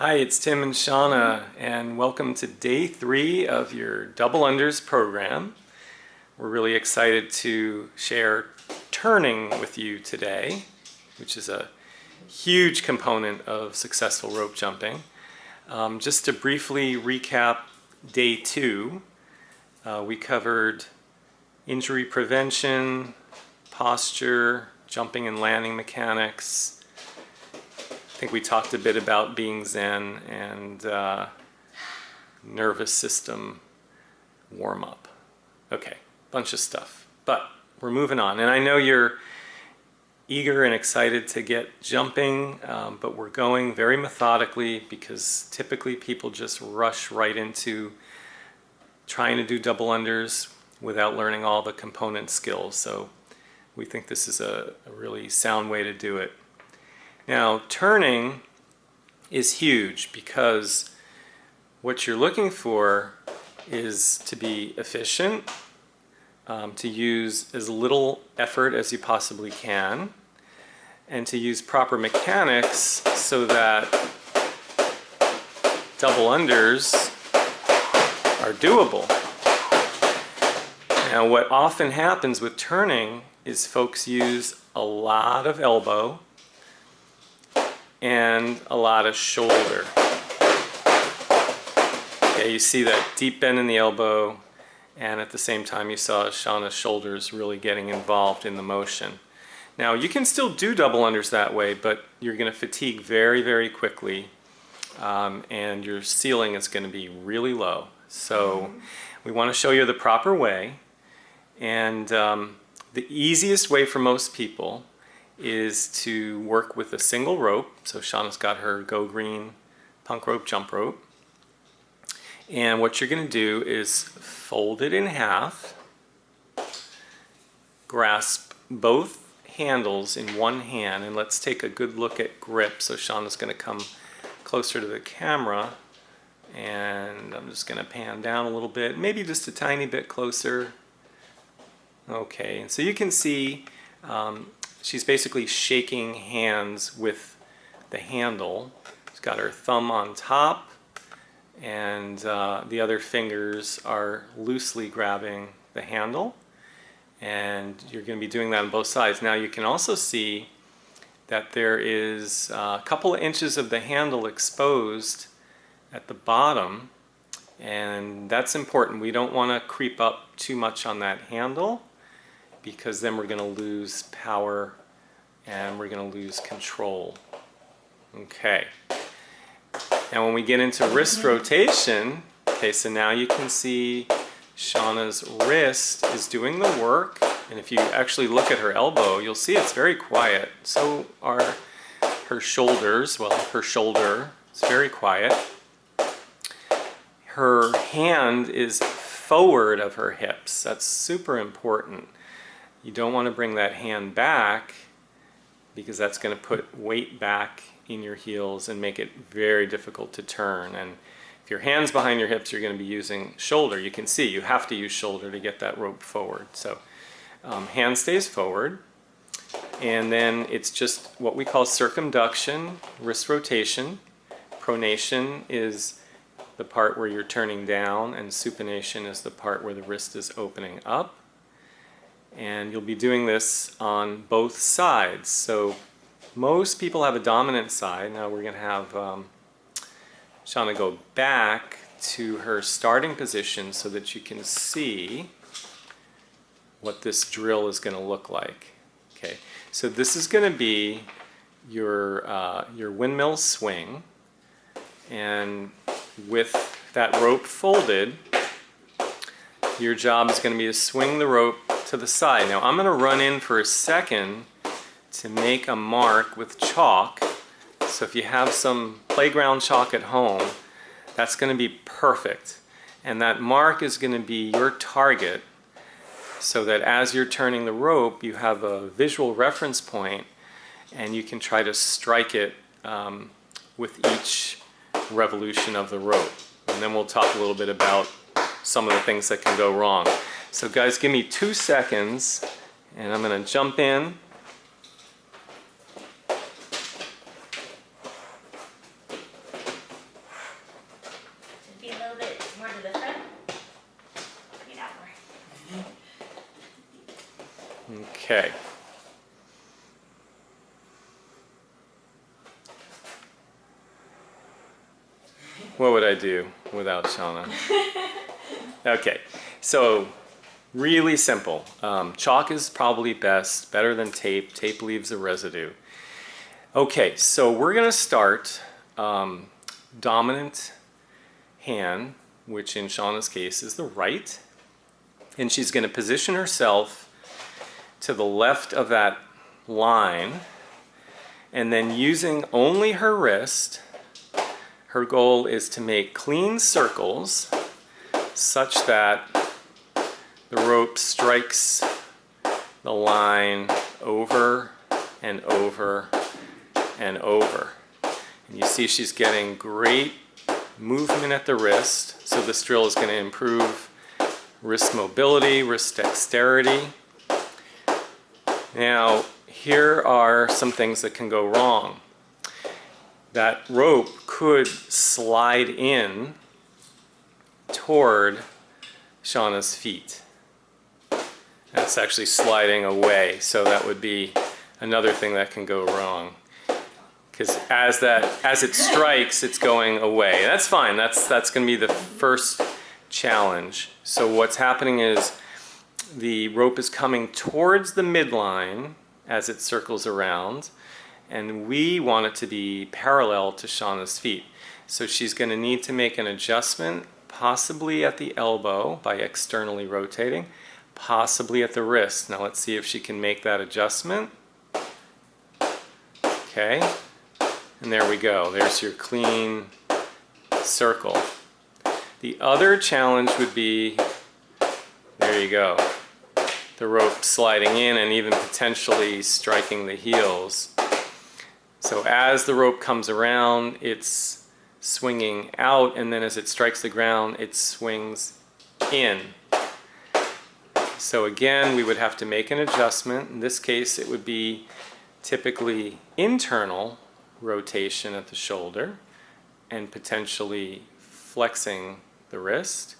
Hi, it's Tim and Shana, and welcome to day 3 of your Double Unders program. We're really excited to share turning with you today, which is a huge component of successful rope jumping. Just to briefly recap day 2, we covered injury prevention, posture, jumping and landing mechanics. I think we talked a bit about being zen and nervous system warm-up. Okay, bunch of stuff, but we're moving on. And I know you're eager and excited to get jumping, but we're going very methodically because typically people just rush right into trying to do double unders without learning all the component skills. So we think this is a really sound way to do it. Now, turning is huge because what you're looking for is to be efficient, to use as little effort as you possibly can, and to use proper mechanics so that double unders are doable. Now, what often happens with turning is folks use a lot of elbow and a lot of shoulder. Okay, you see that deep bend in the elbow, and at the same time you saw Shana's shoulders really getting involved in the motion. Now you can still do double unders that way, but you're going to fatigue very, very quickly, and your ceiling is going to be really low. So we want to show you the proper way, and the easiest way for most people is to work with a single rope. So Shana's got her Go Green punk rope jump rope. And what you're going to do is fold it in half, grasp both handles in one hand, and let's take a good look at grip. So Shana's going to come closer to the camera, and I'm just going to pan down a little bit, maybe just a tiny bit closer. Okay, so you can see she's basically shaking hands with the handle. She's got her thumb on top, and the other fingers are loosely grabbing the handle. And you're going to be doing that on both sides. Now you can also see that there is a couple of inches of the handle exposed at the bottom, and that's important. We don't want to creep up too much on that handle, because then we're going to lose power and we're going to lose control. Okay. Now when we get into wrist rotation, okay, so now you can see Shana's wrist is doing the work, and if you actually look at her elbow, you'll see it's very quiet. So are her shoulders. Well, her shoulder is very quiet. Her hand is forward of her hips. That's super important. You don't want to bring that hand back because that's going to put weight back in your heels and make it very difficult to turn. And if your hand's behind your hips, you're going to be using shoulder. You can see you have to use shoulder to get that rope forward. So hand stays forward, and then it's just what we call circumduction, wrist rotation. Pronation is the part where you're turning down, and supination is the part where the wrist is opening up. And you'll be doing this on both sides. So most people have a dominant side. Now we're going to have Shana go back to her starting position so that you can see what this drill is going to look like. Okay, so this is going to be your windmill swing, and with that rope folded, your job is going to be to swing the rope to the side. Now I'm going to run in for a second to make a mark with chalk. So if you have some playground chalk at home, that's going to be perfect. And that mark is going to be your target, so that as you're turning the rope, you have a visual reference point and you can try to strike it with each revolution of the rope. And then we'll talk a little bit about some of the things that can go wrong. So guys, give me 2 seconds, and I'm going to jump in. Okay. What would I do without Shana? Okay, so really simple. Chalk is probably best, better than tape. Tape leaves a residue. Okay, so we're going to start dominant hand, which in Shana's case is the right. And she's going to position herself to the left of that line. And then using only her wrist, her goal is to make clean circles such that the rope strikes the line over and over and over. And you see she's getting great movement at the wrist, so this drill is going to improve wrist mobility, wrist dexterity. Now, here are some things that can go wrong. That rope could slide in toward Shana's feet. That's actually sliding away, so that would be another thing that can go wrong. Because as it strikes, it's going away. That's fine. That's going to be the first challenge. So what's happening is the rope is coming towards the midline as it circles around, and we want it to be parallel to Shana's feet. So she's going to need to make an adjustment, possibly at the elbow by externally rotating, possibly at the wrist. Now let's see if she can make that adjustment. Okay, and there we go. There's your clean circle. The other challenge would be, there you go, the rope sliding in and even potentially striking the heels. So as the rope comes around, it's swinging out, and then as it strikes the ground, it swings in. So again, we would have to make an adjustment. In this case, it would be typically internal rotation at the shoulder and potentially flexing the wrist.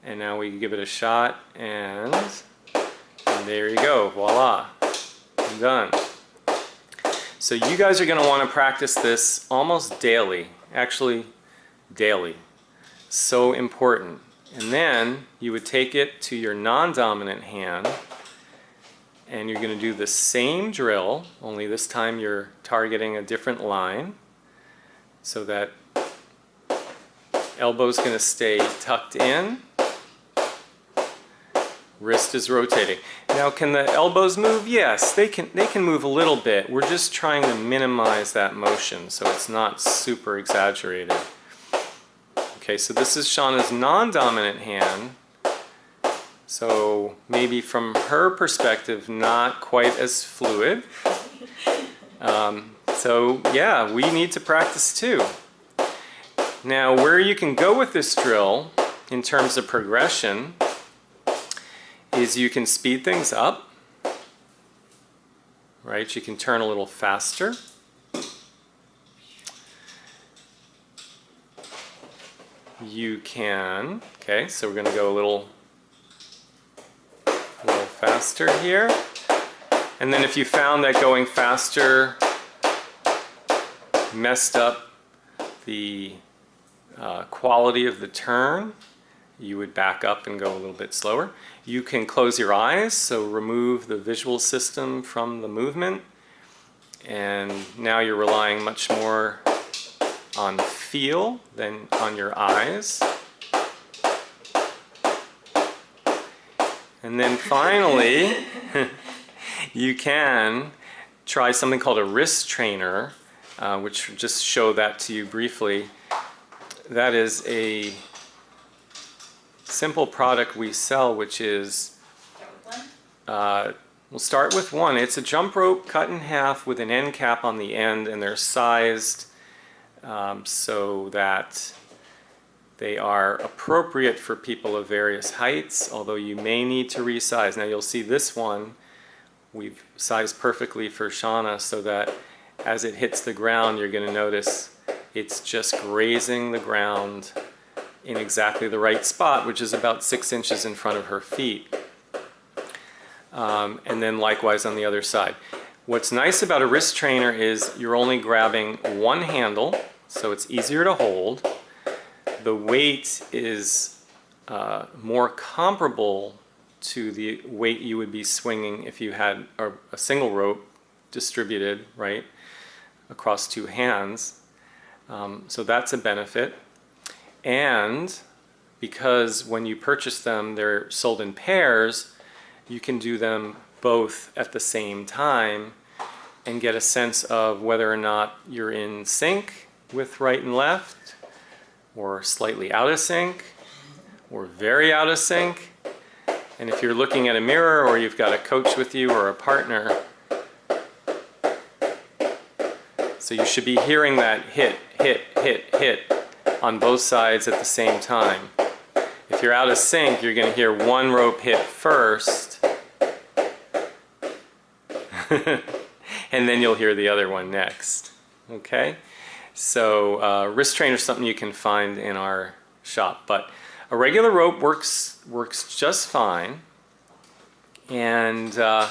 And now we give it a shot, and there you go, voila, done. So you guys are going to want to practice this almost daily, actually daily. So important. And then you would take it to your non-dominant hand, and you're going to do the same drill, only this time you're targeting a different line, so that elbow's going to stay tucked in, wrist is rotating. Now, can the elbows move? Yes, they can move a little bit. We're just trying to minimize that motion so it's not super exaggerated. Okay, so this is Shana's non-dominant hand. So maybe from her perspective, not quite as fluid. So yeah, we need to practice too. Now, where you can go with this drill in terms of progression is you can speed things up, right? You can turn a little faster. You can, okay, so we're going to go a little faster here. And then if you found that going faster messed up the quality of the turn, you would back up and go a little bit slower. You can close your eyes, so remove the visual system from the movement, and now you're relying much more on feel than on your eyes. And then finally, you can try something called a wrist trainer, which just show that to you briefly. That is a simple product we sell, which is, we'll start with one. It's a jump rope cut in half with an end cap on the end, and they're sized so that they are appropriate for people of various heights, although you may need to resize. Now you'll see this one we've sized perfectly for Shana so that as it hits the ground, you're going to notice it's just grazing the ground in exactly the right spot, which is about 6 inches in front of her feet. and then likewise on the other side. What's nice about a wrist trainer is you're only grabbing one handle, so it's easier to hold. The weight is more comparable to the weight you would be swinging if you had a single rope distributed, right, across two hands. So that's a benefit. And because when you purchase them, they're sold in pairs, you can do them both at the same time and get a sense of whether or not you're in sync with right and left, or slightly out of sync, or very out of sync. And if you're looking at a mirror, or you've got a coach with you or a partner, so you should be hearing that hit, hit, hit, hit on both sides at the same time. If you're out of sync, you're going to hear one rope hit first, and then you'll hear the other one next. Okay? So wrist trainer is something you can find in our shop, but a regular rope works just fine. And the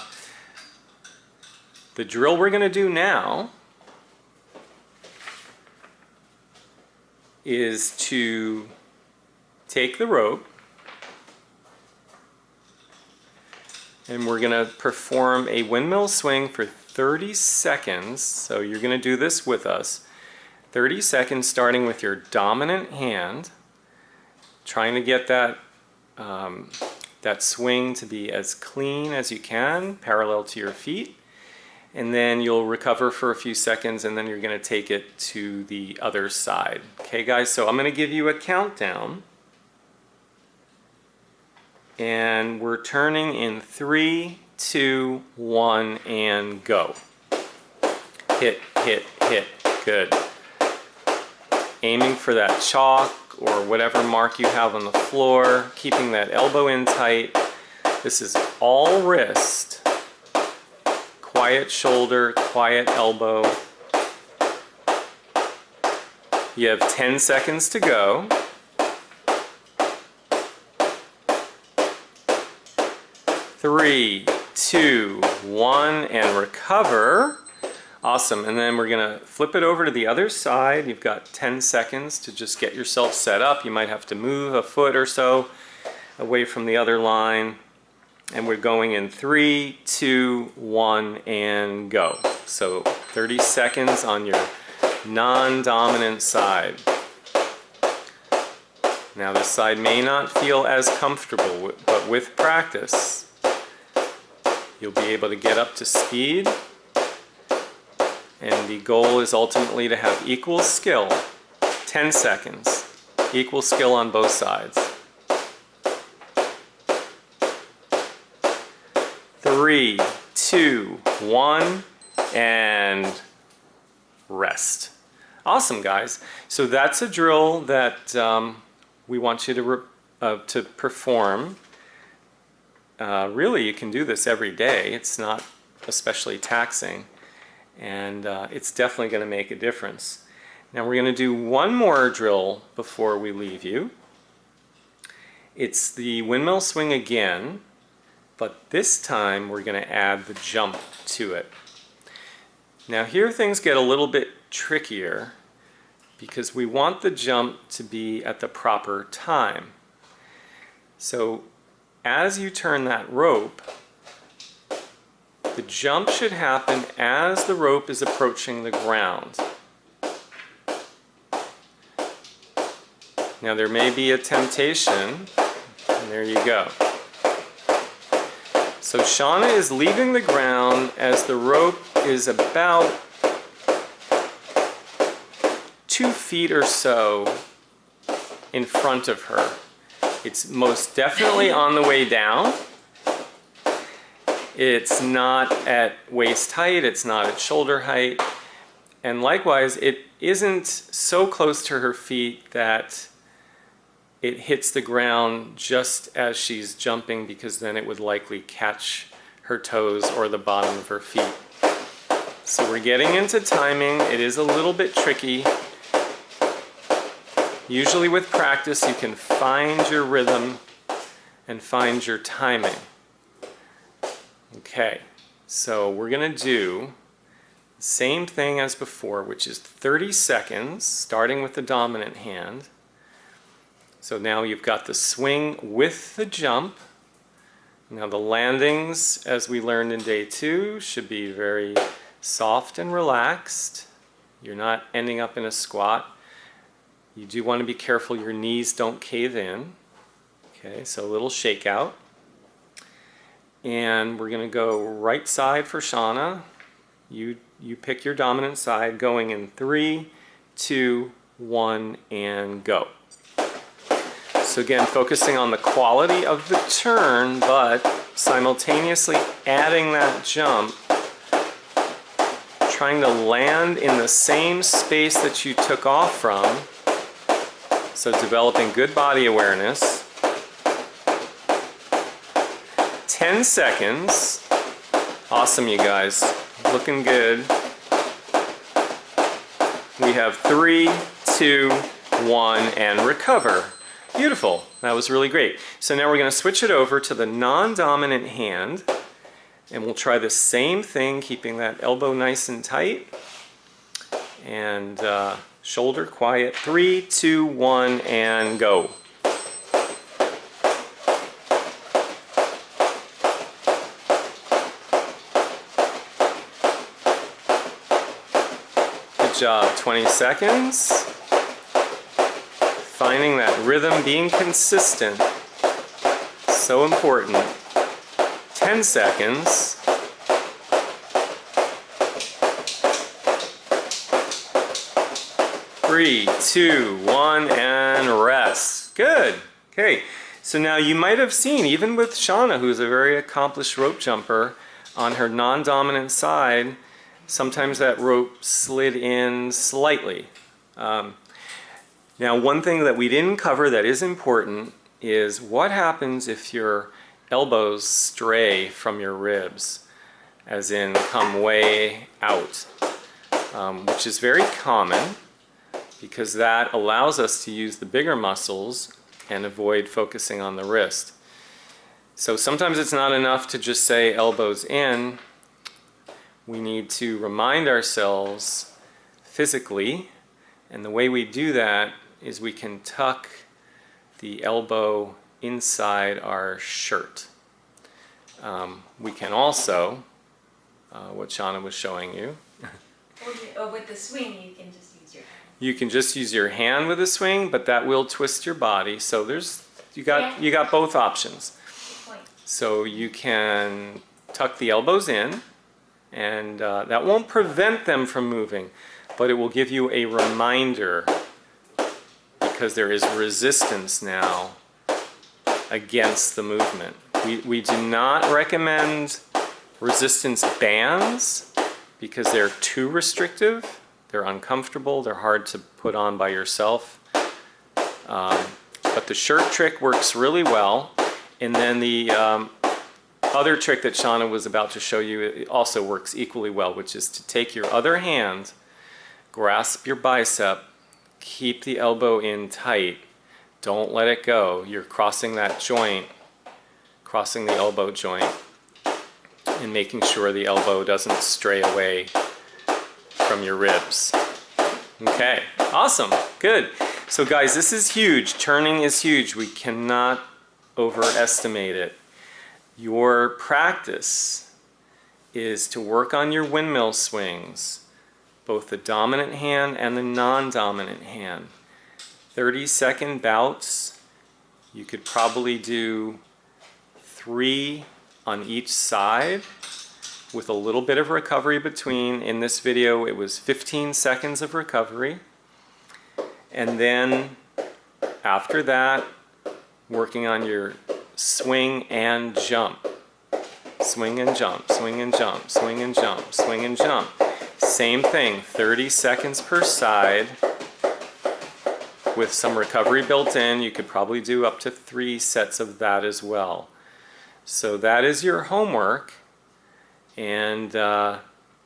drill we're going to do now is to take the rope and we're going to perform a windmill swing for 30 seconds. So you're going to do this with us. 30 seconds starting with your dominant hand, trying to get that that swing to be as clean as you can, parallel to your feet. And then you'll recover for a few seconds, and then you're going to take it to the other side. Okay, guys, so I'm going to give you a countdown. And we're turning in 3, 2, 1, and go. Hit, hit, hit. Good. Aiming for that chalk or whatever mark you have on the floor, keeping that elbow in tight. This is all wrist. Quiet shoulder, quiet elbow. You have 10 seconds to go. 3, 2, 1, and recover. Awesome, and then we're gonna flip it over to the other side. You've got 10 seconds to just get yourself set up. You might have to move a foot or so away from the other line. And we're going in 3, 2, 1, and go. So 30 seconds on your non-dominant side. Now this side may not feel as comfortable, but with practice, you'll be able to get up to speed. And the goal is ultimately to have equal skill. 10 seconds. Equal skill on both sides. 3, 2, 1, and rest. Awesome, guys. So that's a drill that we want you to perform. Really, you can do this every day. It's not especially taxing, and it's definitely going to make a difference. Now we're going to do one more drill before we leave you. It's the windmill swing again. But this time we're going to add the jump to it. Now here things get a little bit trickier because we want the jump to be at the proper time. So as you turn that rope, the jump should happen as the rope is approaching the ground. Now there may be a temptation, and there you go. So Shana is leaving the ground as the rope is about 2 feet or so in front of her. It's most definitely on the way down. It's not at waist height, it's not at shoulder height, and likewise it isn't so close to her feet that it hits the ground just as she's jumping, because then it would likely catch her toes or the bottom of her feet. So we're getting into timing. It is a little bit tricky. Usually with practice you can find your rhythm and find your timing. Okay, so we're going to do the same thing as before, which is 30 seconds, starting with the dominant hand. So now you've got the swing with the jump. Now the landings, as we learned in day 2, should be very soft and relaxed. You're not ending up in a squat. You do want to be careful your knees don't cave in. Okay, so a little shakeout. And we're going to go right side for Shana. You pick your dominant side, going in 3, 2, 1, and go. So again, focusing on the quality of the turn, but simultaneously adding that jump, trying to land in the same space that you took off from. So developing good body awareness. 10 seconds. Awesome, you guys. Looking good. We have 3, 2, 1, and recover. Beautiful. That was really great. So now we're going to switch it over to the non-dominant hand. And we'll try the same thing, keeping that elbow nice and tight. And shoulder quiet. 3, 2, 1, and go. Good job. 20 seconds. Finding that rhythm, being consistent. So important. 10 seconds. 3, 2, 1, and rest. Good. Okay, so now you might have seen, even with Shana, who's a very accomplished rope jumper, on her non-dominant side, sometimes that rope slid in slightly. Now, one thing that we didn't cover that is important is what happens if your elbows stray from your ribs, as in come way out, which is very common because that allows us to use the bigger muscles and avoid focusing on the wrist. So sometimes it's not enough to just say elbows in. We need to remind ourselves physically, and the way we do that is we can tuck the elbow inside our shirt. We can also, what Shana was showing you. Or with the swing, you can just use your hand. You can just use your hand with a swing, but that will twist your body. So you got both options. Good point. So you can tuck the elbows in, and that won't prevent them from moving, but it will give you a reminder, because there is resistance now against the movement. We do not recommend resistance bands because they're too restrictive, they're uncomfortable, they're hard to put on by yourself. But the shirt trick works really well, and then the other trick that Shana was about to show you, it also works equally well, which is to take your other hand, grasp your bicep, keep the elbow in tight, don't let it go. You're crossing that joint, crossing the elbow joint, and making sure the elbow doesn't stray away from your ribs. Okay, awesome, good. So guys, this is huge. Turning is huge. We cannot overestimate it. Your practice is to work on your windmill swings, both the dominant hand and the non-dominant hand. 30-second bouts. You could probably do 3 on each side with a little bit of recovery between. In this video, it was 15 seconds of recovery. And then after that, working on your swing and jump. Swing and jump, swing and jump, swing and jump, swing and jump. Same thing, 30 seconds per side. With some recovery built in, you could probably do up to 3 sets of that as well. So that is your homework, and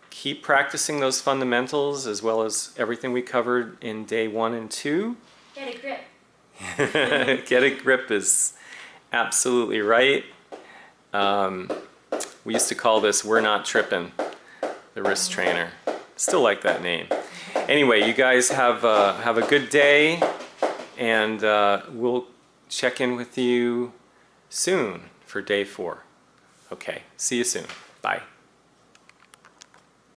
keep practicing those fundamentals as well as everything we covered in day 1 and 2. Get a grip. Get a grip is absolutely right. We used to call this We're Not Trippin', the wrist trainer. Still like that name. Anyway, you guys have a good day, and we'll check in with you soon for day 4. Okay, see you soon. Bye.